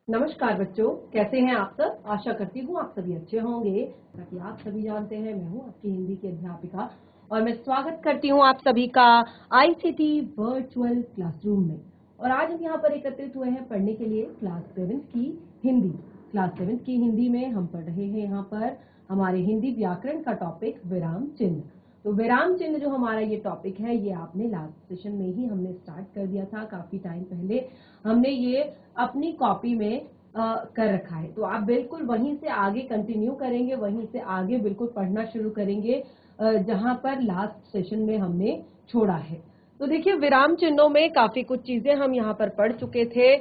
नमस्कार बच्चों, कैसे हैं आप सब। आशा करती हूँ आप सभी अच्छे होंगे। ताकि आप सभी जानते हैं मैं हूँ आपकी हिंदी की अध्यापिका और मैं स्वागत करती हूँ आप सभी का आईसीटी वर्चुअल क्लासरूम में। और आज हम यहाँ पर एकत्रित हुए हैं पढ़ने के लिए क्लास 7 की हिंदी। क्लास 7 की हिंदी में हम पढ़ रहे हैं यहाँ पर हमारे हिंदी व्याकरण का टॉपिक विराम चिन्ह। तो विराम चिन्ह जो हमारा ये टॉपिक है ये आपने लास्ट सेशन में ही हमने स्टार्ट कर दिया था। काफी टाइम पहले हमने ये अपनी कॉपी में कर रखा है। तो आप बिल्कुल वहीं से आगे कंटिन्यू करेंगे, वहीं से आगे बिल्कुल पढ़ना शुरू करेंगे जहां पर लास्ट सेशन में हमने छोड़ा है। तो देखिए विराम चिन्हों में काफी कुछ चीजें हम यहाँ पर पढ़ चुके थे।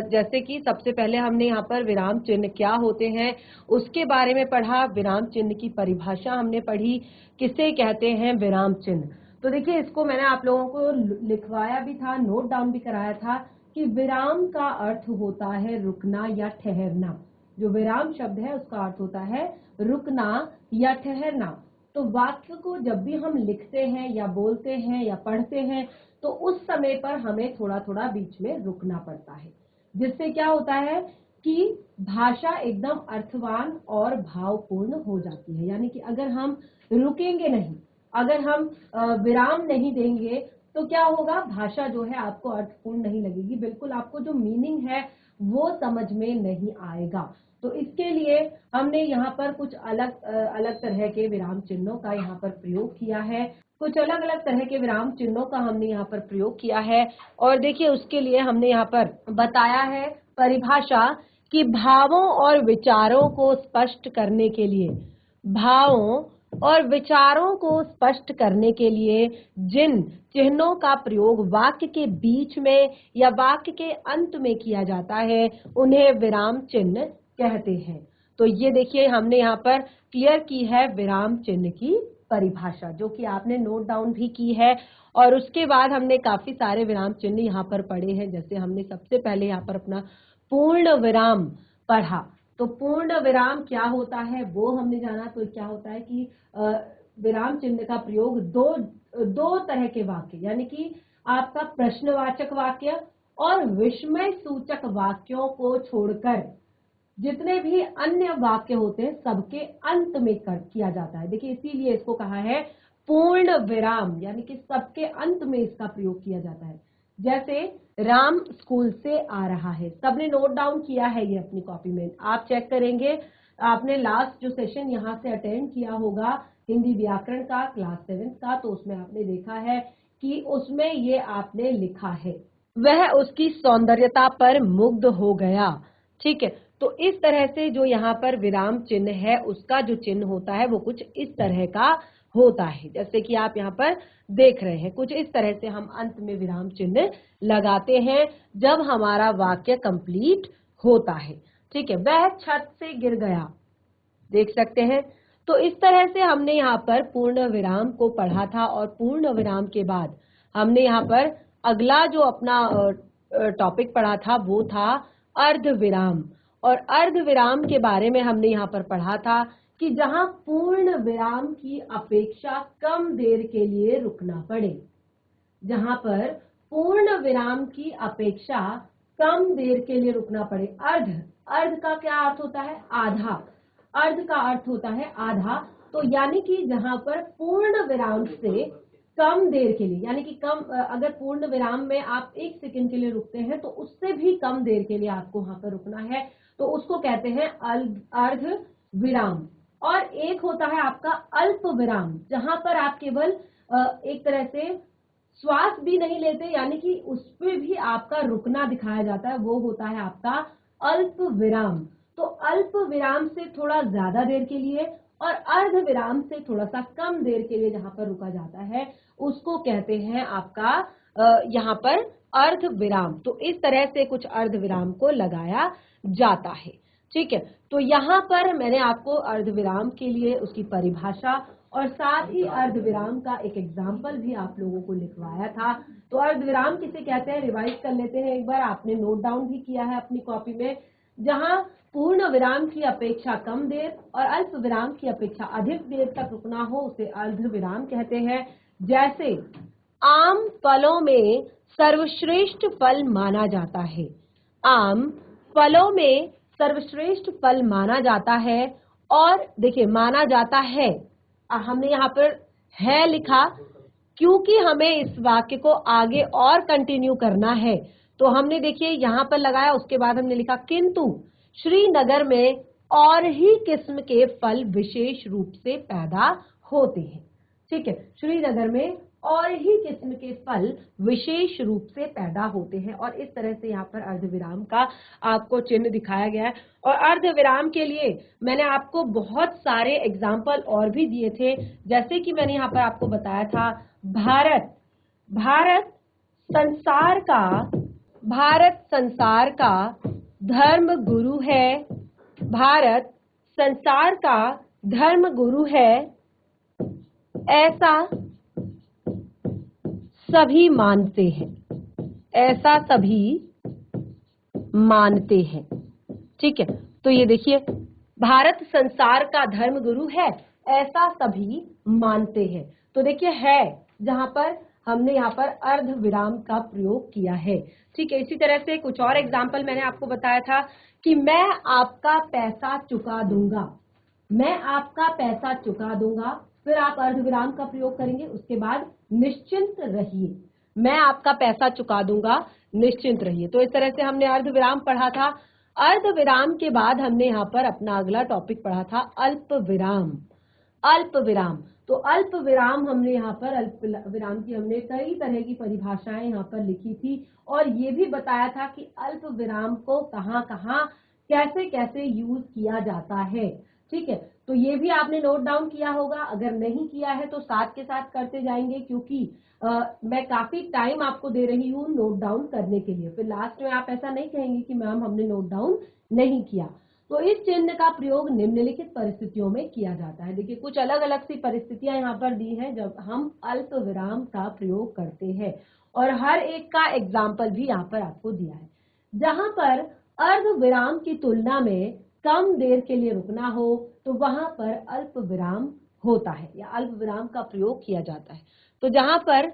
जैसे कि सबसे पहले हमने यहाँ पर विराम चिन्ह क्या होते हैं उसके बारे में पढ़ा। विराम चिन्ह की परिभाषा हमने पढ़ी, किसे कहते हैं विराम चिन्ह। तो देखिए इसको मैंने आप लोगों को लिखवाया भी था, नोट डाउन भी कराया था कि विराम का अर्थ होता है रुकना या ठहरना। जो विराम शब्द है उसका अर्थ होता है रुकना या ठहरना। तो वाक्य को जब भी हम लिखते हैं या बोलते हैं या पढ़ते हैं तो उस समय पर हमें थोड़ा थोड़ा बीच में रुकना पड़ता है, जिससे क्या होता है कि भाषा एकदम अर्थवान और भावपूर्ण हो जाती है। यानी कि अगर हम रुकेंगे नहीं, अगर हम विराम नहीं देंगे तो क्या होगा, भाषा जो है आपको अर्थपूर्ण नहीं लगेगी, बिल्कुल आपको जो मीनिंग है वो समझ में नहीं आएगा। तो इसके लिए हमने यहाँ पर कुछ अलग तरह के विराम चिन्हों का यहाँ पर प्रयोग किया है। कुछ अलग अलग तरह के विराम चिन्हों का हमने यहाँ पर प्रयोग किया है। और देखिए उसके लिए हमने यहाँ पर बताया है परिभाषा कि भावों और विचारों को स्पष्ट करने के लिए, भावों और विचारों को स्पष्ट करने के लिए जिन चिन्हों का प्रयोग वाक्य के बीच में या वाक्य के अंत में किया जाता है उन्हें विराम चिन्ह कहते हैं। तो ये देखिए हमने यहाँ पर क्लियर की है विराम चिन्ह की परिभाषा, जो कि आपने नोट डाउन भी की है। और उसके बाद हमने काफी सारे विराम चिन्ह यहाँ पर पढ़े हैं। जैसे हमने सबसे पहले यहाँ पर अपना पूर्ण विराम पढ़ा। तो पूर्ण विराम क्या होता है वो हमने जाना। तो क्या होता है कि विराम चिन्ह का प्रयोग दो तरह के वाक्य, यानी कि आपका प्रश्नवाचक वाक्य और विस्मय सूचक वाक्यों को छोड़कर जितने भी अन्य वाक्य होते हैं सबके अंत में किया जाता है। देखिए इसीलिए इसको कहा है पूर्ण विराम, यानी कि सबके अंत में इसका प्रयोग किया जाता है। जैसे राम स्कूल से आ रहा है, सबने नोट डाउन किया है ये अपनी कॉपी में, आप चेक करेंगे। आपने लास्ट जो सेशन यहाँ से अटेंड किया होगा हिंदी व्याकरण का क्लास 7 का, तो उसमें आपने देखा है कि उसमें ये आपने लिखा है, वह उसकी सौंदर्यता पर मुग्ध हो गया। ठीक है, तो इस तरह से जो यहाँ पर विराम चिन्ह है उसका जो चिन्ह होता है वो कुछ इस तरह का होता है। जैसे कि आप यहाँ पर देख रहे हैं, कुछ इस तरह से हम अंत में विराम चिन्ह लगाते हैं जब हमारा वाक्य कंप्लीट होता है। ठीक है, वह छत से गिर गया, देख सकते हैं। तो इस तरह से हमने यहाँ पर पूर्ण विराम को पढ़ा था। और पूर्ण विराम के बाद हमने यहाँ पर अगला जो अपना टॉपिक पढ़ा था वो था अर्ध विराम। और अर्ध विराम के बारे में हमने यहाँ पर पढ़ा था कि जहां पूर्ण विराम की अपेक्षा कम देर के लिए रुकना पड़े, जहां पर पूर्ण विराम की अपेक्षा कम देर के लिए रुकना पड़े। अर्ध का क्या अर्थ होता है, आधा। अर्ध का अर्थ होता है आधा। तो यानी कि जहां पर पूर्ण विराम से कम देर के लिए, यानी कि कम, अगर पूर्ण विराम में आप 1 सेकंड के लिए रुकते हैं तो उससे भी कम देर के लिए आपको वहां पर रुकना है, तो उसको कहते हैं अर्ध विराम। और एक होता है आपका अल्प विराम, जहां पर आप केवल एक तरह से श्वास भी नहीं लेते, यानी कि उस पर भी आपका रुकना दिखाया जाता है, वो होता है आपका अल्प विराम। तो अल्प विराम से थोड़ा ज्यादा देर के लिए और अर्ध विराम से थोड़ा सा कम देर के लिए जहां पर रुका जाता है उसको कहते हैं आपका यहाँ पर अर्ध विराम। तो इस तरह से कुछ अर्ध विराम को लगाया जाता है। ठीक है, तो यहाँ पर मैंने आपको अर्ध विराम के लिए उसकी परिभाषा और साथ ही अर्ध विराम का एक एग्जाम्पल भी आप लोगों को लिखवाया था। तो अर्ध विराम किसे कहते हैं रिवाइज कर लेते हैं एक बार, आपने नोट डाउन भी किया है अपनी कॉपी में। जहां पूर्ण विराम की अपेक्षा कम देर और अल्प विराम की अपेक्षा अधिक देर तक रुकना हो उसे अर्ध विराम कहते हैं। जैसे आम फलों में सर्वश्रेष्ठ फल माना जाता है। आम फलों में सर्वश्रेष्ठ फल माना जाता है। और देखिए माना जाता है, हमने यहाँ पर है लिखा क्योंकि हमें इस वाक्य को आगे और कंटिन्यू करना है, तो हमने देखिए यहाँ पर लगाया, उसके बाद हमने लिखा किंतु श्रीनगर में और ही किस्म के फल विशेष रूप से पैदा होते हैं। ठीक है, श्रीनगर में और ही किस्म के फल विशेष रूप से पैदा होते हैं। और इस तरह से यहाँ पर अर्धविराम का आपको चिन्ह दिखाया गया है। और अर्धविराम के लिए मैंने आपको बहुत सारे एग्जाम्पल और भी दिए थे, जैसे कि मैंने यहाँ पर आपको बताया था भारत संसार का धर्म गुरु है। भारत संसार का धर्म गुरु है, ऐसा सभी मानते हैं, ऐसा सभी मानते हैं। ठीक है, तो ये देखिए भारत संसार का धर्म गुरु है, ऐसा सभी मानते हैं। तो देखिए है जहां पर हमने यहाँ पर अर्ध विराम का प्रयोग किया है। ठीक है, इसी तरह से कुछ और एग्जाम्पल मैंने आपको बताया था कि मैं आपका पैसा चुका दूंगा, मैं आपका पैसा चुका दूंगा, फिर आप अर्धविराम का प्रयोग करेंगे, उसके बाद निश्चिंत रहिए, मैं आपका पैसा चुका दूंगा, निश्चिंत रहिए। तो इस तरह से हमने अर्धविराम पढ़ा था। अर्धविराम के बाद हमने यहाँ पर अपना अगला टॉपिक पढ़ा था अल्प विराम। अल्प विराम, तो अल्प विराम हमने यहाँ पर अल्प विराम की हमने कई तरह की परिभाषाएं यहाँ पर लिखी थी और ये भी बताया था कि अल्प विराम को कहाँ कहाँ कैसे कैसे यूज किया जाता है। ठीक है, तो ये भी आपने नोट डाउन किया होगा, अगर नहीं किया है तो साथ के साथ करते जाएंगे, क्योंकि मैं काफी टाइम आपको दे रही हूँ नोट डाउन करने के लिए, फिर लास्ट में आप ऐसा नहीं कहेंगे कि मैम हमने नोट डाउन नहीं किया। तो इस चिन्ह का प्रयोग निम्नलिखित परिस्थितियों में किया जाता है। देखिए कुछ अलग अलग सी परिस्थितियां यहाँ पर दी हैं जब हम अल्प विराम का प्रयोग करते हैं, और हर एक का एग्जाम्पल भी यहाँ पर आपको दिया है। जहां पर अर्ध विराम की तुलना में कम देर के लिए रुकना हो तो वहां पर अल्प विराम होता है या अल्प विराम का प्रयोग किया जाता है। तो जहां पर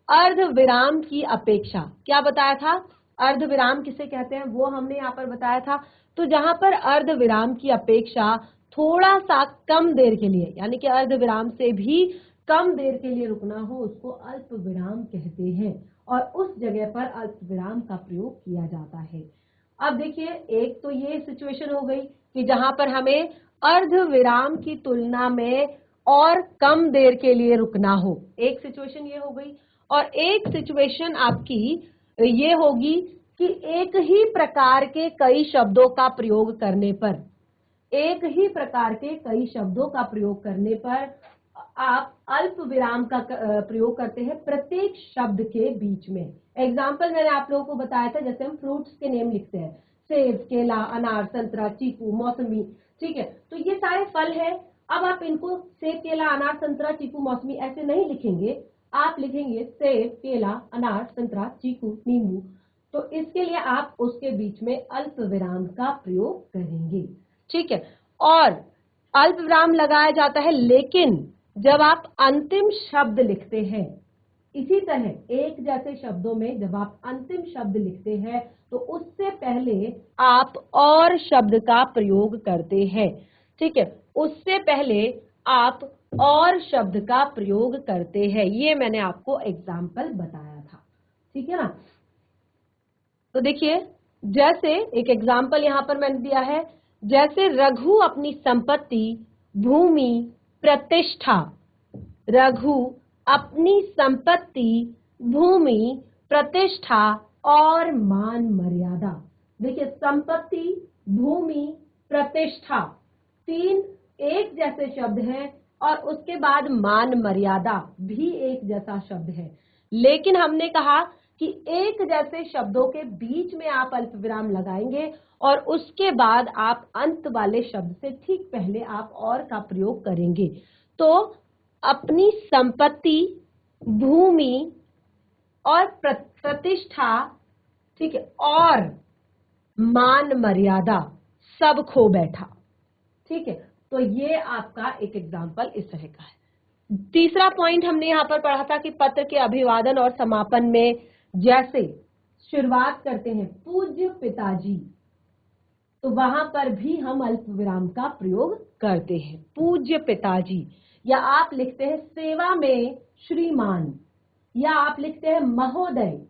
अर्ध विराम की अपेक्षा, क्या बताया था, अर्ध विराम किसे कहते हैं वो हमने यहाँ पर बताया था। तो जहां पर अर्ध विराम की अपेक्षा थोड़ा सा कम देर के लिए, यानी कि अर्ध विराम से भी कम देर के लिए रुकना हो, उसको अल्प विराम कहते हैं और उस जगह पर अल्प विराम का प्रयोग किया जाता है। अब देखिए एक तो ये सिचुएशन हो गई कि जहां पर हमें अर्ध विराम की तुलना में और कम देर के लिए रुकना हो, एक सिचुएशन ये हो गई। और एक सिचुएशन आपकी ये होगी कि एक ही प्रकार के कई शब्दों का प्रयोग करने पर, एक ही प्रकार के कई शब्दों का प्रयोग करने पर आप अल्प विराम का प्रयोग करते हैं प्रत्येक शब्द के बीच में। एग्जाम्पल मैंने आप लोगों को बताया था, जैसे हम फ्रूट्स के नेम लिखते हैं, सेब, केला, अनार, संतरा, चीकू, मौसमी। ठीक है, तो ये सारे फल है। अब आप इनको सेब, केला, अनार, संतरा, चीकू, मौसमी ऐसे नहीं लिखेंगे, आप लिखेंगे सेब, केला, अनार, संतरा, चीकू, नींबू। तो इसके लिए आप उसके बीच में अल्प विराम का प्रयोग करेंगे। ठीक है, और अल्प विराम लगाया जाता है, लेकिन जब आप अंतिम शब्द लिखते हैं, इसी तरह एक जैसे शब्दों में जब आप अंतिम शब्द लिखते हैं तो उससे पहले आप और शब्द का प्रयोग करते हैं। ठीक है, उससे पहले आप और शब्द का प्रयोग करते हैं, ये मैंने आपको एग्जाम्पल बताया था। ठीक है ना, तो देखिए जैसे एक एग्जाम्पल यहां पर मैंने दिया है, जैसे रघु अपनी संपत्ति, भूमि, प्रतिष्ठा, रघु अपनी संपत्ति, भूमि, प्रतिष्ठा और मान मर्यादा। देखिए संपत्ति, भूमि, प्रतिष्ठा तीन एक जैसे शब्द हैं और उसके बाद मान मर्यादा भी एक जैसा शब्द है, लेकिन हमने कहा कि एक जैसे शब्दों के बीच में आप अल्प विराम लगाएंगे और उसके बाद आप अंत वाले शब्द से ठीक पहले आप और का प्रयोग करेंगे। तो अपनी संपत्ति, भूमि और प्रतिष्ठा, ठीक है, और मान मर्यादा सब खो बैठा। ठीक है, तो ये आपका एक एग्जाम्पल इस तरह का है। तीसरा पॉइंट हमने यहाँ पर पढ़ा था कि पत्र के अभिवादन और समापन में जैसे शुरुआत करते हैं पूज्य पिताजी, तो वहां पर भी हम अल्प विराम का प्रयोग करते हैं। पूज्य पिताजी, या आप लिखते हैं सेवा में श्रीमान, या आप लिखते हैं महोदय,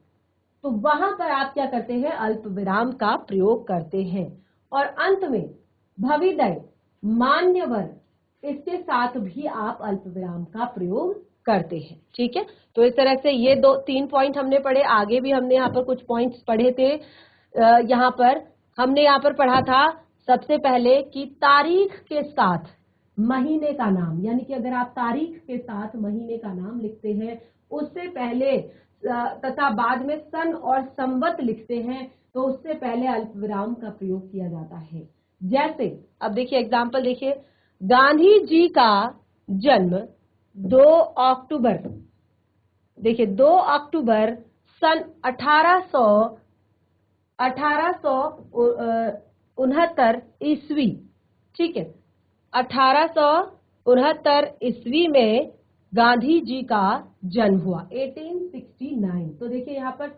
तो वहां पर आप क्या करते हैं, अल्प विराम का प्रयोग करते हैं। और अंत में भविदय, मान्यवर, इसके साथ भी आप अल्प विराम का प्रयोग करते हैं। ठीक है, तो इस तरह से ये 2-3 पॉइंट हमने पढ़े। आगे भी हमने यहाँ पर कुछ पॉइंट्स पढ़े थे। यहाँ पर हमने यहाँ पर पढ़ा था सबसे पहले कि तारीख के साथ महीने का नाम, यानी कि अगर आप तारीख के साथ महीने का नाम लिखते हैं, उससे पहले तथा बाद में सन और संवत लिखते हैं, तो उससे पहले अल्प विराम का प्रयोग किया जाता है। जैसे अब देखिए एग्जाम्पल देखिए, गांधी जी का जन्म 2 अक्टूबर, देखिए 2 अक्टूबर सन 1869 ईस्वी। ठीक है, 1869 ईस्वी में गांधी जी का जन्म हुआ, 1869। तो देखिए यहाँ पर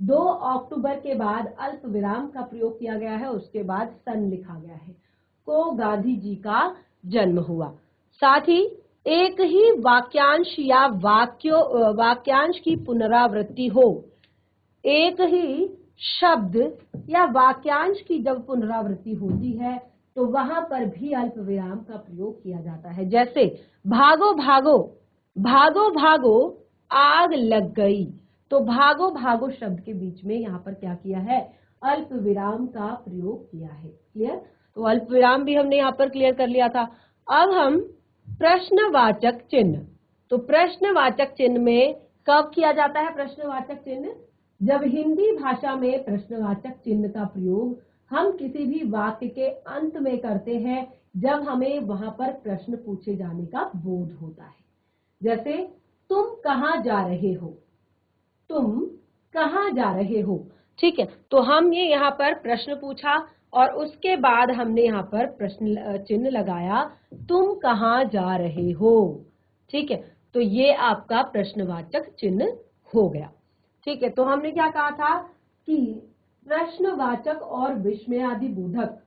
2 अक्टूबर के बाद अल्प विराम का प्रयोग किया गया है, उसके बाद सन लिखा गया है, को गांधी जी का जन्म हुआ। साथ ही एक ही वाक्यांश या वाक्यांश की पुनरावृत्ति हो, एक ही शब्द या वाक्यांश की जब पुनरावृत्ति होती है तो वहां पर भी अल्प विराम का प्रयोग किया जाता है। जैसे भागो भागो, भागो भागो आग लग गई, तो भागो भागो शब्द के बीच में यहाँ पर क्या किया है, अल्प विराम का प्रयोग किया है। क्लियर, तो अल्प विराम भी हमने यहाँ पर क्लियर कर लिया था। अब हम प्रश्नवाचक चिन्ह, तो प्रश्नवाचक चिन्ह में कब किया जाता है प्रश्नवाचक चिन्ह, जब हिंदी भाषा में प्रश्नवाचक चिन्ह का प्रयोग हम किसी भी वाक्य के अंत में करते हैं जब हमें वहां पर प्रश्न पूछे जाने का बोध होता है। जैसे तुम कहाँ जा रहे हो, तुम कहाँ जा रहे हो। ठीक है, तो हम ये यहाँ पर प्रश्न पूछा और उसके बाद हमने यहाँ पर प्रश्न चिन्ह लगाया, तुम कहाँ जा रहे हो। ठीक है, तो ये आपका प्रश्नवाचक चिन्ह हो गया। ठीक है, तो हमने क्या कहा था कि प्रश्नवाचक और विस्मयादि बोधक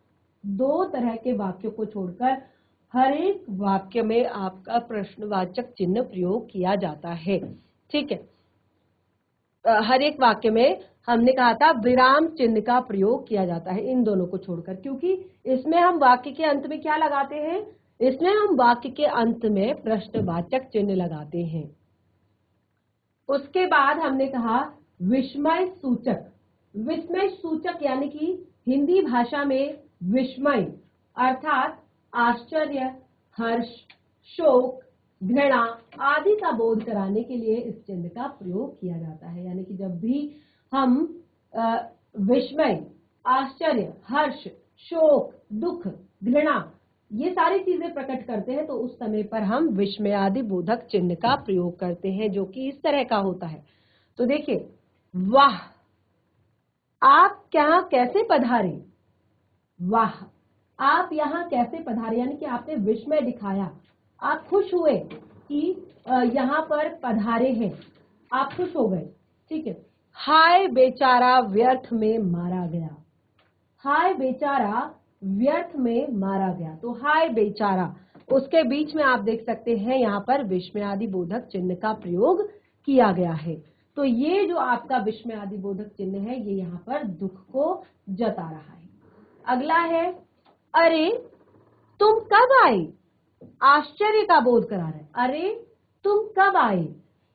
2 तरह के वाक्यों को छोड़कर हर एक वाक्य में आपका प्रश्नवाचक चिन्ह प्रयोग किया जाता है। ठीक है, हर एक वाक्य में हमने कहा था विराम चिन्ह का प्रयोग किया जाता है, इन दोनों को छोड़कर, क्योंकि इसमें हम वाक्य के अंत में क्या लगाते हैं, इसमें हम वाक्य के अंत में प्रश्नवाचक चिन्ह लगाते हैं। उसके बाद हमने कहा विस्मय सूचक, विस्मय सूचक यानी कि हिंदी भाषा में विस्मय अर्थात आश्चर्य, हर्ष, शोक, घृणा आदि का बोध कराने के लिए इस चिन्ह का प्रयोग किया जाता है। यानी कि जब भी हम विस्मय, आश्चर्य, हर्ष, शोक, दुख, घृणा ये सारी चीजें प्रकट करते हैं तो उस समय पर हम विस्मयादि बोधक चिन्ह का प्रयोग करते हैं, जो कि इस तरह का होता है। तो देखिए, वाह, आप यहाँ कैसे पधारे, वाह, आप यहाँ कैसे पधारे, यानी कि आपने विस्मय दिखाया, आप खुश हुए कि यहाँ पर पधारे हैं, आप खुश हो गए। ठीक है, हाय बेचारा व्यर्थ में मारा गया, हाय बेचारा व्यर्थ में मारा गया, तो हाय बेचारा, उसके बीच में आप देख सकते हैं यहाँ पर विस्मयादि बोधक चिन्ह का प्रयोग किया गया है। तो ये जो आपका विस्मयादि बोधक चिन्ह है ये यहाँ पर दुख को जता रहा है। अगला है अरे तुम कब आए, आश्चर्य का बोध करा रहा है, अरे तुम कब आए।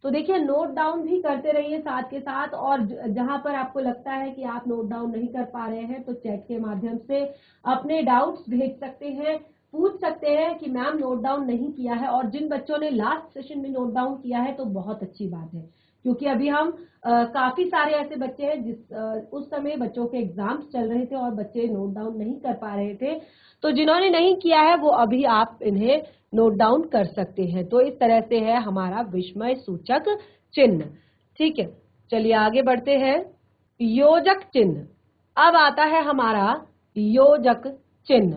तो देखिए, नोट डाउन भी करते रहिए साथ के साथ, और जहां पर आपको लगता है कि आप नोट डाउन नहीं कर पा रहे हैं तो चैट के माध्यम से अपने डाउट्स भेज सकते हैं, पूछ सकते हैं कि मैम नोट डाउन नहीं किया है। और जिन बच्चों ने लास्ट सेशन में नोट डाउन किया है तो बहुत अच्छी बात है, क्योंकि अभी हम काफी सारे ऐसे बच्चे हैं जिस उस समय बच्चों के एग्जाम्स चल रहे थे और बच्चे नोट डाउन नहीं कर पा रहे थे, तो जिन्होंने नहीं किया है वो अभी आप इन्हें नोट डाउन कर सकते हैं। तो इस तरह से है हमारा विस्मय सूचक चिन्ह। ठीक है, चलिए आगे बढ़ते हैं। योजक चिन्ह, अब आता है हमारा योजक चिन्ह।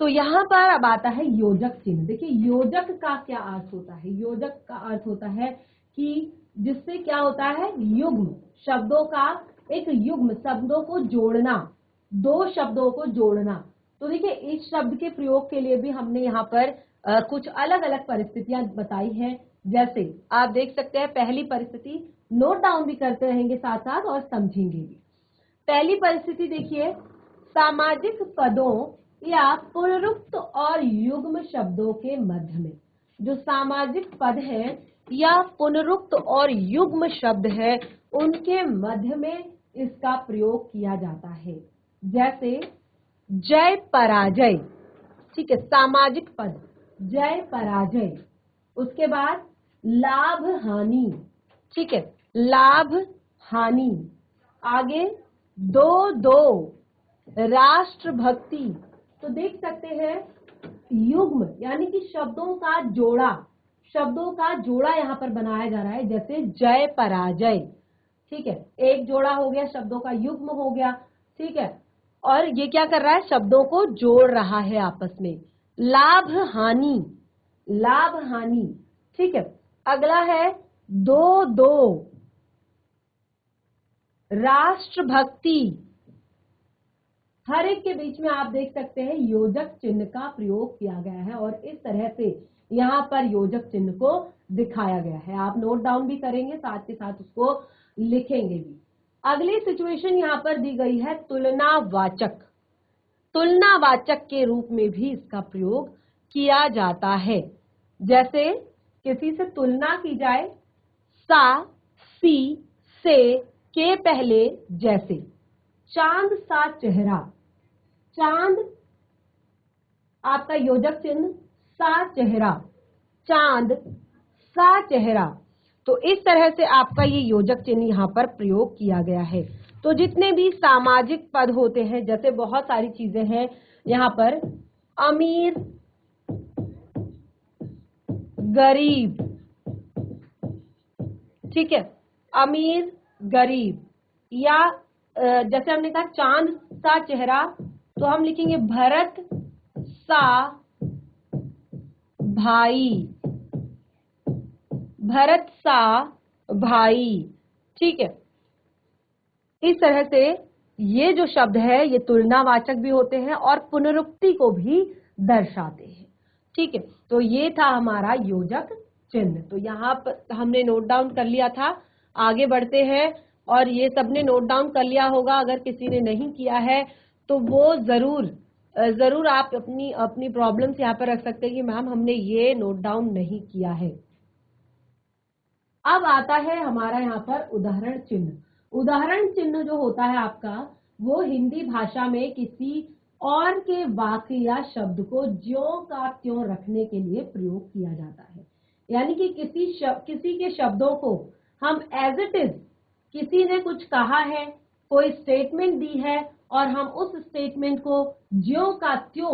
तो यहाँ पर अब आता है योजक चिन्ह। देखिए, योजक का क्या अर्थ होता है, योजक का अर्थ होता है कि जिससे क्या होता है, युग्म, शब्दों का एक युग्म, शब्दों को जोड़ना, दो शब्दों को जोड़ना। तो देखिए इस शब्द के प्रयोग के लिए भी हमने यहाँ पर कुछ अलग अलग परिस्थितियां बताई हैं। जैसे आप देख सकते हैं, पहली परिस्थिति नोट डाउन भी करते रहेंगे साथ साथ और समझेंगे भी। पहली परिस्थिति देखिए, सामाजिक पदों या पुनरुक्त और युग्म शब्दों के मध्य में। जो सामाजिक पद है या पुनरुक्त और युग्म शब्द है, उनके मध्य में इसका प्रयोग किया जाता है। जैसे जय पराजय, ठीक है, सामाजिक पद जय पराजय। उसके बाद लाभ हानि, ठीक है, लाभ हानि। आगे दो दो, राष्ट्रभक्ति। तो देख सकते हैं युग्म यानी कि शब्दों का जोड़ा, शब्दों का जोड़ा यहां पर बनाया जा रहा है। जैसे जय पराजय, ठीक है, एक जोड़ा हो गया, शब्दों का युग्म हो गया, ठीक है, और ये क्या कर रहा है, शब्दों को जोड़ रहा है आपस में। लाभ हानि, लाभ हानि, ठीक है। अगला है दो दो, राष्ट्रभक्ति। हर एक के बीच में आप देख सकते हैं योजक चिन्ह का प्रयोग किया गया है और इस तरह से यहाँ पर योजक चिन्ह को दिखाया गया है। आप नोट डाउन भी करेंगे, साथ के साथ उसको लिखेंगे भी। अगली सिचुएशन यहाँ पर दी गई है तुलनावाचक। तुलनावाचक के रूप में भी इसका प्रयोग किया जाता है। जैसे किसी से तुलना की जाए, सा, सी, से, के पहले। जैसे चांद सा चेहरा, चांद आपका योजक चिन्ह, सा चेहरा, चांद सा चेहरा। तो इस तरह से आपका ये योजक चिन्ह यहाँ पर प्रयोग किया गया है। तो जितने भी सामाजिक पद होते हैं, जैसे बहुत सारी चीजें हैं यहाँ पर, अमीर, गरीब, ठीक है, अमीर गरीब। या जैसे हमने कहा चांद सा चेहरा, तो हम लिखेंगे भरत सा भाई, भरत सा भाई, ठीक है। इस तरह से ये जो शब्द है ये तुलनावाचक भी होते हैं और पुनरुक्ति को भी दर्शाते हैं, ठीक है। तो ये था हमारा योजक चिन्ह। तो यहाँ पर हमने नोट डाउन कर लिया था। आगे बढ़ते हैं और ये सबने नोट डाउन कर लिया होगा। अगर किसी ने नहीं किया है तो वो जरूर आप अपनी अपनी प्रॉब्लम्स यहाँ पर रख सकते हैं कि मैम हमने ये नोट डाउन नहीं किया है। अब आता है हमारा यहाँ पर उदाहरण चिन्ह। उदाहरण चिन्ह जो होता है आपका, वो हिंदी भाषा में किसी और के वाक्य या शब्द को ज्यों का त्यों रखने के लिए प्रयोग किया जाता है। यानी कि किसी के शब्दों को हम एज इट इज, किसी ने कुछ कहा है, कोई स्टेटमेंट दी है और हम उस स्टेटमेंट को ज्यों का त्यों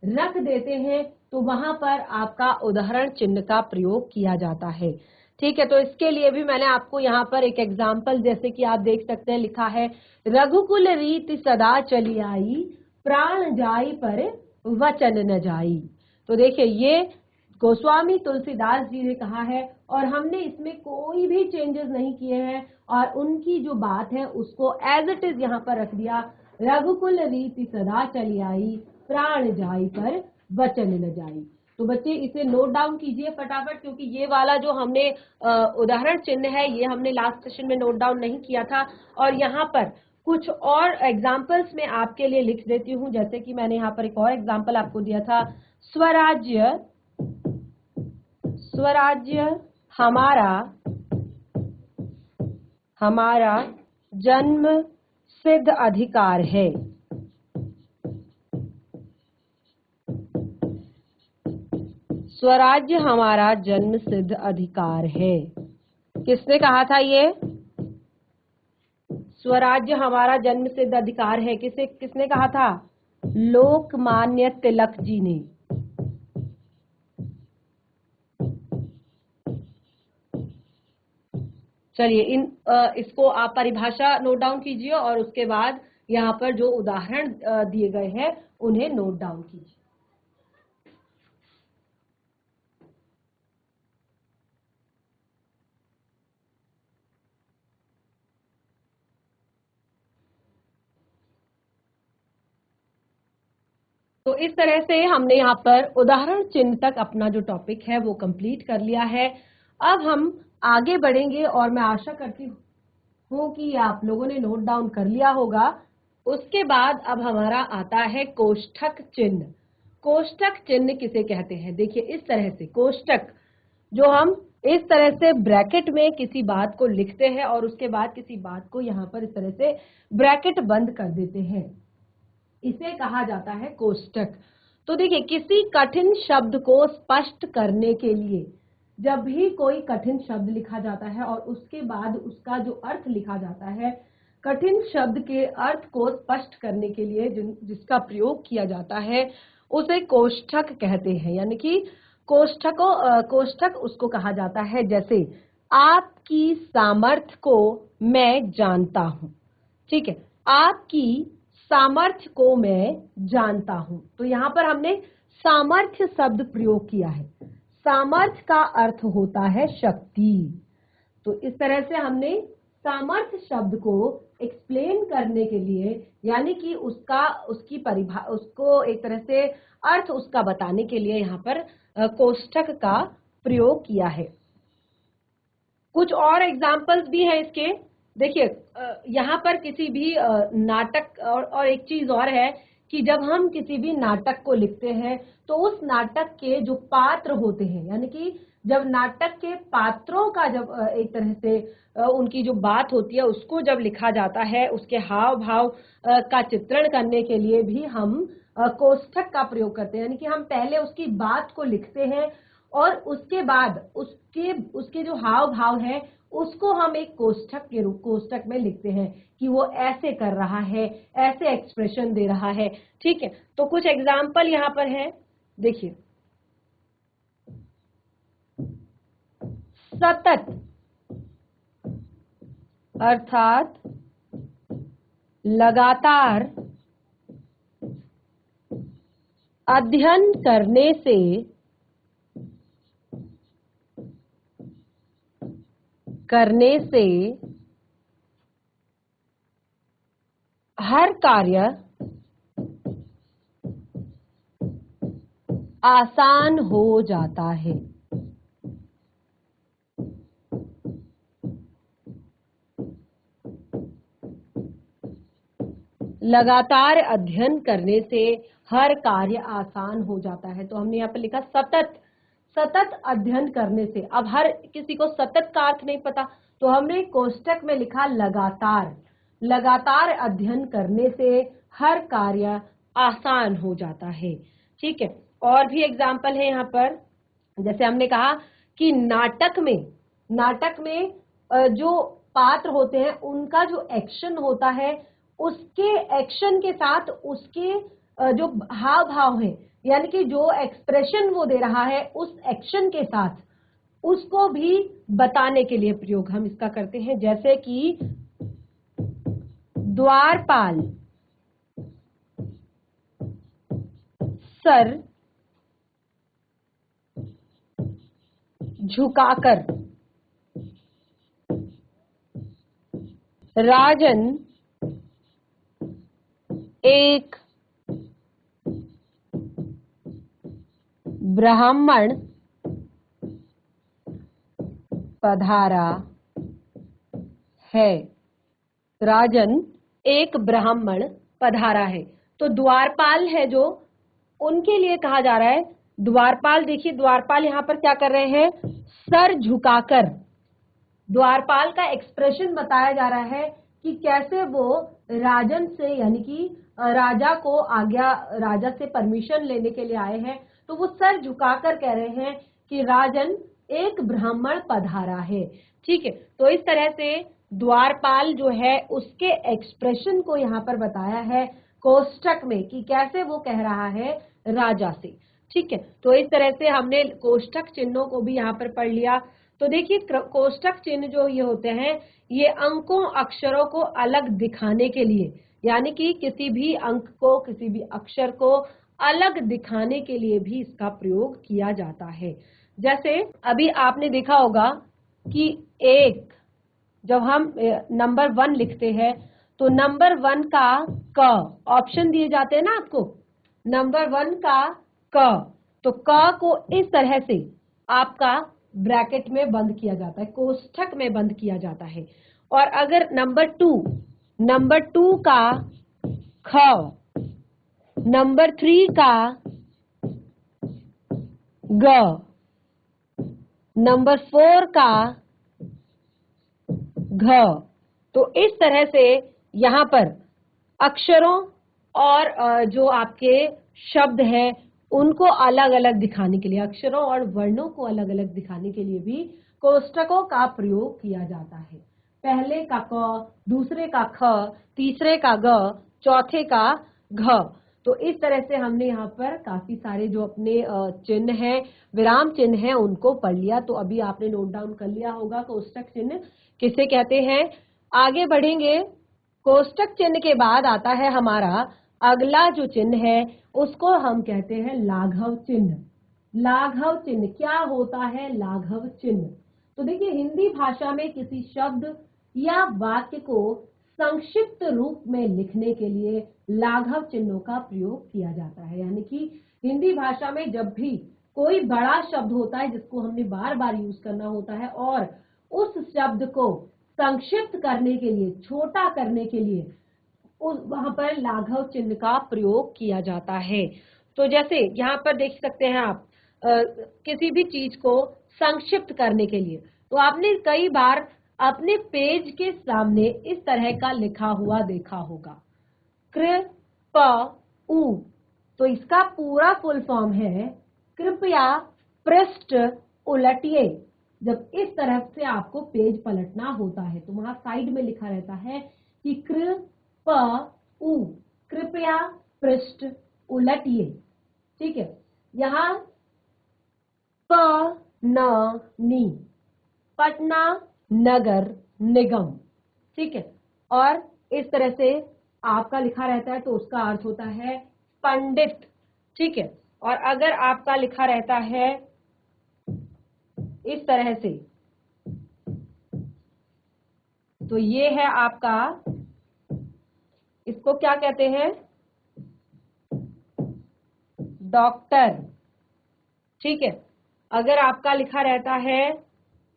रख देते हैं, तो वहां पर आपका उदाहरण चिन्ह का प्रयोग किया जाता है, ठीक है। तो इसके लिए भी मैंने आपको यहाँ पर एक एग्जाम्पल, जैसे कि आप देख सकते हैं, लिखा है रघुकुल रीति सदा चली आई, प्राण जाई पर वचन न जाई। तो देखिए ये गोस्वामी तुलसीदास जी ने कहा है और हमने इसमें कोई भी चेंजेस नहीं किए हैं और उनकी जो बात है उसको एज इट इज यहाँ पर रख दिया। रघुकुल रीति सदा चली आई, प्राण जाई पर वचन न जाई। तो बच्चे इसे नोट डाउन कीजिए फटाफट, क्योंकि ये वाला जो हमने उदाहरण चिन्ह है ये हमने लास्ट सेशन में नोट डाउन नहीं किया था। और यहाँ पर कुछ और एग्जाम्पल्स में आपके लिए लिख देती हूँ। जैसे कि मैंने यहाँ पर एक और एग्जाम्पल आपको दिया था, स्वराज्य, स्वराज्य हमारा, हमारा जन्म सिद्ध अधिकार है। स्वराज्य हमारा जन्म सिद्ध अधिकार है। किसने कहा था ये? स्वराज्य हमारा जन्म सिद्ध अधिकार है, किसने कहा था? लोकमान्य तिलक जी ने। चलिए इसको आप परिभाषा नोट डाउन कीजिए और उसके बाद यहाँ पर जो उदाहरण दिए गए हैं उन्हें नोट डाउन कीजिए। तो इस तरह से हमने यहाँ पर उदाहरण चिन्ह तक अपना जो टॉपिक है वो कंप्लीट कर लिया है। अब हम आगे बढ़ेंगे और मैं आशा करती हूँ कि आप लोगों ने नोट डाउन कर लिया होगा। उसके बाद अब हमारा आता है कोष्ठक चिन्ह। कोष्ठक चिन्ह किसे कहते हैं? देखिए इस तरह से कोष्ठक, जो हम इस तरह से ब्रैकेट में किसी बात को लिखते हैं और उसके बाद किसी बात को यहाँ पर इस तरह से ब्रैकेट बंद कर देते हैं, इसे कहा जाता है कोष्ठक। तो देखिए किसी कठिन शब्द को स्पष्ट करने के लिए जब भी कोई कठिन शब्द लिखा जाता है और उसके बाद उसका जो अर्थ लिखा जाता है, कठिन शब्द के अर्थ को स्पष्ट करने के लिए जिसका प्रयोग किया जाता है उसे कोष्ठक कहते हैं। यानी कि कोष्ठक उसको कहा जाता है। जैसे आपकी सामर्थ्य को मैं जानता हूं, ठीक है, आपकी सामर्थ्य को मैं जानता हूं। तो यहां पर हमने सामर्थ्य शब्द प्रयोग किया है। सामर्थ्य का अर्थ होता है शक्ति। तो इस तरह से हमने सामर्थ्य शब्द को एक्सप्लेन करने के लिए, यानी कि उसकी परिभाषा, उसको एक तरह से अर्थ उसका बताने के लिए यहाँ पर कोष्ठक का प्रयोग किया है। कुछ और एग्जाम्पल्स भी हैं इसके। देखिए यहाँ पर किसी भी नाटक और एक चीज और है कि जब हम किसी भी नाटक को लिखते हैं तो उस नाटक के जो पात्र होते हैं, यानी कि जब नाटक के पात्रों का जब एक तरह से उनकी जो बात होती है उसको जब लिखा जाता है, उसके हाव भाव का चित्रण करने के लिए भी हम कोष्ठक का प्रयोग करते हैं। यानी कि हम पहले उसकी बात को लिखते हैं और उसके बाद उसके जो हाव भाव है उसको हम एक कोष्ठक में लिखते हैं कि वो ऐसे कर रहा है, ऐसे एक्सप्रेशन दे रहा है। ठीक है, तो कुछ एग्जाम्पल यहाँ पर है। देखिए सतत अर्थात लगातार अध्ययन करने से हर कार्य आसान हो जाता है। लगातार अध्ययन करने से हर कार्य आसान हो जाता है। तो हमने यहाँ पर लिखा सतत अध्ययन करने से। अब हर किसी को सतत का अर्थ नहीं पता, तो हमने कोष्ठक में लिखा लगातार अध्ययन करने से हर कार्य आसान हो जाता है। ठीक है, और भी एग्जाम्पल है यहाँ पर। जैसे हमने कहा कि नाटक में जो पात्र होते हैं उनका जो एक्शन होता है उसके एक्शन के साथ उसके जो हाव भाव है, यानी कि जो एक्सप्रेशन वो दे रहा है उस एक्शन के साथ उसको भी बताने के लिए प्रयोग हम इसका करते हैं। जैसे कि द्वारपाल सर झुकाकर राजन एक ब्राह्मण पधारा है। राजन एक ब्राह्मण पधारा है। तो द्वारपाल है जो उनके लिए कहा जा रहा है। द्वारपाल, देखिए द्वारपाल यहाँ पर क्या कर रहे हैं, सर झुकाकर। द्वारपाल का एक्सप्रेशन बताया जा रहा है कि कैसे वो राजन से, यानी कि राजा से परमिशन लेने के लिए आए हैं। तो वो सर झुकाकर कह रहे हैं कि राजन एक ब्राह्मण पधारा है। ठीक है, तो इस तरह से द्वारपाल जो है उसके एक्सप्रेशन को यहाँ पर बताया है कोष्ठक में कि कैसे वो कह रहा है राजा से। ठीक है, तो इस तरह से हमने कोष्ठक चिन्हों को भी यहाँ पर पढ़ लिया। तो देखिए कोष्ठक चिन्ह जो ये होते हैं ये अंकों अक्षरों को अलग दिखाने के लिए, यानी कि किसी भी अंक को, किसी भी अक्षर को अलग दिखाने के लिए भी इसका प्रयोग किया जाता है। जैसे अभी आपने देखा होगा कि जब हम नंबर 1 लिखते हैं तो नंबर 1 का क ऑप्शन दिए जाते हैं ना आपको, नंबर 1 का क, तो क को इस तरह से आपका ब्रैकेट में बंद किया जाता है, कोष्ठक में बंद किया जाता है। और अगर नंबर 2 का ख, नंबर 3 का ग, नंबर 4 का घ, तो इस तरह से यहाँ पर अक्षरों और जो आपके शब्द हैं उनको अलग अलग दिखाने के लिए, अक्षरों और वर्णों को अलग अलग दिखाने के लिए भी कोष्ठकों का प्रयोग किया जाता है। पहले का क, दूसरे का ख, तीसरे का ग, चौथे का घ। तो इस तरह से हमने यहाँ पर काफी सारे जो अपने चिन्ह हैं, विराम चिन्ह हैं, उनको पढ़ लिया। तो अभी आपने नोट डाउन कर लिया होगा कोष्ठक चिन्ह किसे कहते हैं। आगे बढ़ेंगे। कोष्ठक चिन्ह के बाद आता है हमारा अगला जो चिन्ह है, उसको हम कहते हैं लाघव चिन्ह। लाघव चिन्ह क्या होता है? लाघव चिन्ह, तो देखिए हिंदी भाषा में किसी शब्द या वाक्य को संक्षिप्त रूप में लिखने के लिए लाघव चिन्हों का प्रयोग किया जाता है। यानी कि हिंदी भाषा में जब भी कोई बड़ा शब्द होता है जिसको हमने बार बार यूज करना होता है और उस शब्द को संक्षिप्त करने के लिए, छोटा करने के लिए वहां पर लाघव चिन्ह का प्रयोग किया जाता है। तो जैसे यहाँ पर देख सकते हैं आप, किसी भी चीज को संक्षिप्त करने के लिए, तो आपने कई बार अपने पेज के सामने इस तरह का लिखा हुआ देखा होगा, कृ प उ, तो इसका पूरा फुल फॉर्म है कृपया पृष्ठ उलटिए। जब इस तरह से आपको पेज पलटना होता है तो वहां साइड में लिखा रहता है कि कृ प उ, कृपया पृष्ठ उलटिए। ठीक है, यहाँ प न नी, पटना नगर निगम। ठीक है, और इस तरह से आपका लिखा रहता है तो उसका अर्थ होता है पंडित। ठीक है, और अगर आपका लिखा रहता है इस तरह से, तो ये है आपका, इसको क्या कहते हैं? डॉक्टर। ठीक है, अगर आपका लिखा रहता है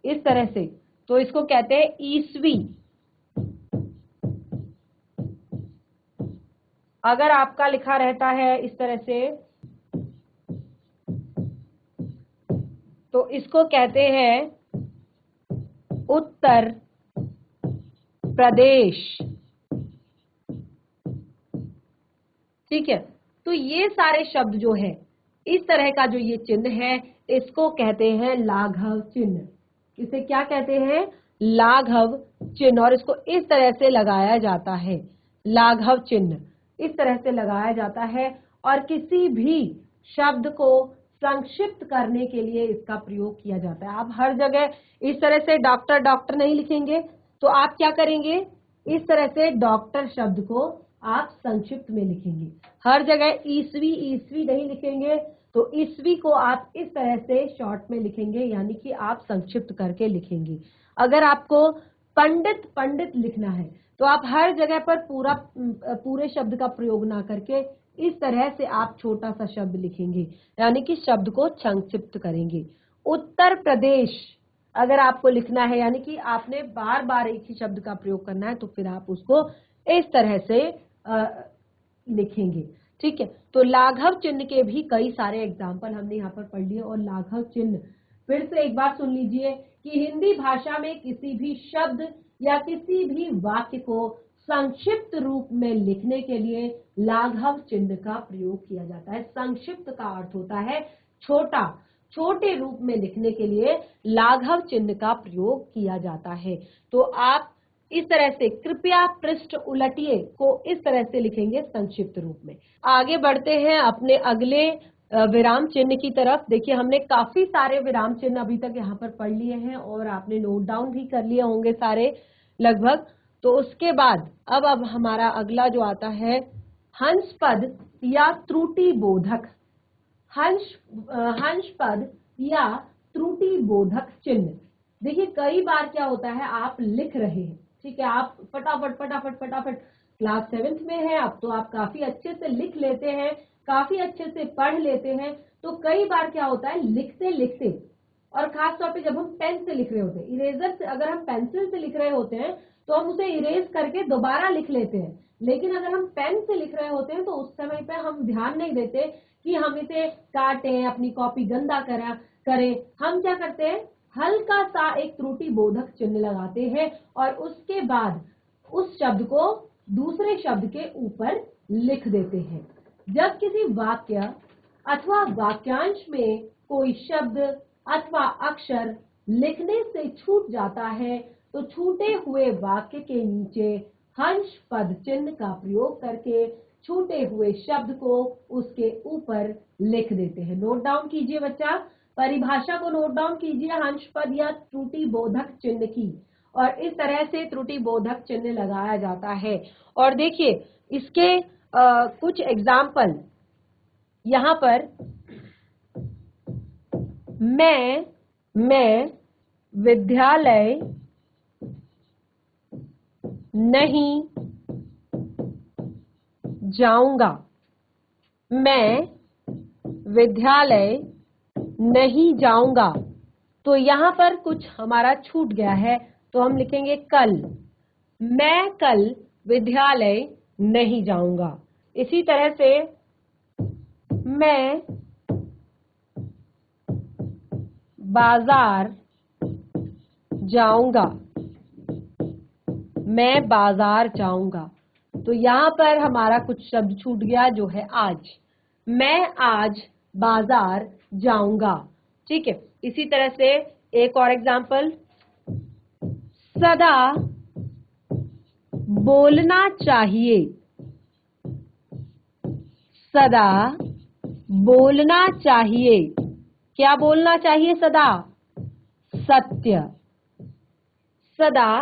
इस तरह से तो इसको कहते हैं ईस्वी। अगर आपका लिखा रहता है इस तरह से तो इसको कहते हैं उत्तर प्रदेश। ठीक है, तो ये सारे शब्द जो है, इस तरह का जो ये चिन्ह है, इसको कहते हैं लाघव चिन्ह। इसे क्या कहते हैं? लाघव चिन्ह। और इसको इस तरह से लगाया जाता है, लाघव चिन्ह इस तरह से लगाया जाता है। और किसी भी शब्द को संक्षिप्त करने के लिए इसका प्रयोग किया जाता है। आप हर जगह इस तरह से डॉक्टर डॉक्टर नहीं लिखेंगे, तो आप क्या करेंगे? इस तरह से डॉक्टर शब्द को आप संक्षिप्त में लिखेंगे। हर जगह ईस्वी ईस्वी नहीं लिखेंगे, तो ईस्वी को आप इस तरह से शॉर्ट में लिखेंगे, यानी कि आप संक्षिप्त करके लिखेंगे। अगर आपको पंडित पंडित लिखना है तो आप हर जगह पर पूरे शब्द का प्रयोग ना करके इस तरह से आप छोटा सा शब्द लिखेंगे, यानी कि शब्द को संक्षिप्त करेंगे। उत्तर प्रदेश अगर आपको लिखना है, यानी कि आपने बार बार एक ही शब्द का प्रयोग करना है, तो फिर आप उसको इस तरह से लिखेंगे। ठीक है, तो लाघव चिन्ह के भी कई सारे एग्जाम्पल हमने यहाँ पर पढ़ लिए। और लाघव चिन्ह फिर से एक बार सुन लीजिए कि हिंदी भाषा में किसी भी शब्द या किसी भी वाक्य को संक्षिप्त रूप में लिखने के लिए लाघव चिन्ह का प्रयोग किया जाता है। संक्षिप्त का अर्थ होता है छोटा, छोटे रूप में लिखने के लिए लाघव चिन्ह का प्रयोग किया जाता है। तो आप इस तरह से कृपया पृष्ठ उलटिए को इस तरह से लिखेंगे संक्षिप्त रूप में। आगे बढ़ते हैं अपने अगले विराम चिन्ह की तरफ। देखिए हमने काफी सारे विराम चिन्ह अभी तक यहाँ पर पढ़ लिए हैं और आपने नोट डाउन भी कर लिए होंगे सारे लगभग। तो उसके बाद अब हमारा अगला जो आता है हंस पद या त्रुटि बोधक। हंस पद या त्रुटि बोधक चिन्ह। देखिए कई बार क्या होता है, आप लिख रहे हैं, ठीक है, आप फटाफट फटाफट फटाफट क्लास 7th में है, अब तो आप काफी अच्छे से लिख लेते हैं, काफी अच्छे से पढ़ लेते हैं। तो कई बार क्या होता है, लिखते लिखते, और खास तौर पे जब हम पेन से लिख रहे होते हैं, इरेजर से अगर हम पेंसिल से लिख रहे होते हैं तो हम उसे इरेज करके दोबारा लिख लेते हैं, लेकिन अगर हम पेन से लिख रहे होते हैं तो उस समय पे हम ध्यान नहीं देते कि हम इसे काटें, अपनी कॉपी गंदा करें। हम क्या करते हैं, हल्का सा एक त्रुटि बोधक चिन्ह लगाते हैं और उसके बाद उस शब्द को दूसरे शब्द के ऊपर लिख देते हैं। जब किसी वाक्य अथवा वाक्यांश में कोई शब्द अथवा अक्षर लिखने से छूट जाता है तो छूटे हुए वाक्य के नीचे हंस पद चिन्ह का प्रयोग करके छूटे हुए शब्द को उसके ऊपर लिख देते हैं। नोट डाउन कीजिए बच्चा, परिभाषा को नोट डाउन कीजिए हंस पद या त्रुटि बोधक चिन्ह की, और इस तरह से त्रुटि बोधक चिन्ह लगाया जाता है। और देखिए इसके कुछ एग्जाम्पल यहाँ पर, मैं विद्यालय नहीं जाऊंगा। मैं विद्यालय नहीं जाऊंगा। तो यहाँ पर कुछ हमारा छूट गया है, तो हम लिखेंगे कल। मैं कल विद्यालय नहीं जाऊंगा। इसी तरह से मैं बाजार जाऊंगा। मैं बाजार जाऊंगा। तो यहाँ पर हमारा कुछ शब्द छूट गया जो है आज। मैं आज बाजार जाऊंगा। ठीक है, इसी तरह से एक और एग्जाम्पल, सदा बोलना चाहिए। सदा बोलना चाहिए। क्या बोलना चाहिए? सदा सत्य। सदा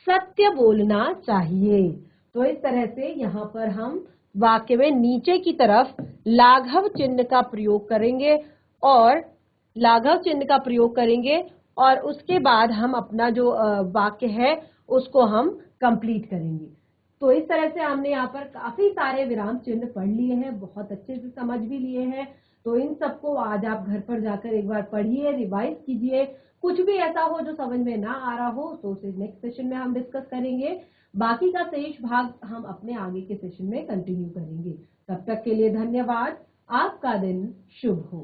सत्य बोलना चाहिए। तो इस तरह से यहाँ पर हम वाक्य में नीचे की तरफ लाघव चिन्ह का प्रयोग करेंगे और उसके बाद हम अपना जो वाक्य है उसको हम कंप्लीट करेंगे। तो इस तरह से हमने यहाँ पर काफी सारे विराम चिन्ह पढ़ लिए हैं, बहुत अच्छे से समझ भी लिए हैं। तो इन सबको आज आप घर पर जाकर एक बार पढ़िए, रिवाइज कीजिए। कुछ भी ऐसा हो जो समझ में ना आ रहा हो तो उसे नेक्स्ट सेशन में हम डिस्कस करेंगे। बाकी का शेष भाग हम अपने आगे के सेशन में कंटिन्यू करेंगे। तब तक के लिए धन्यवाद। आपका दिन शुभ हो।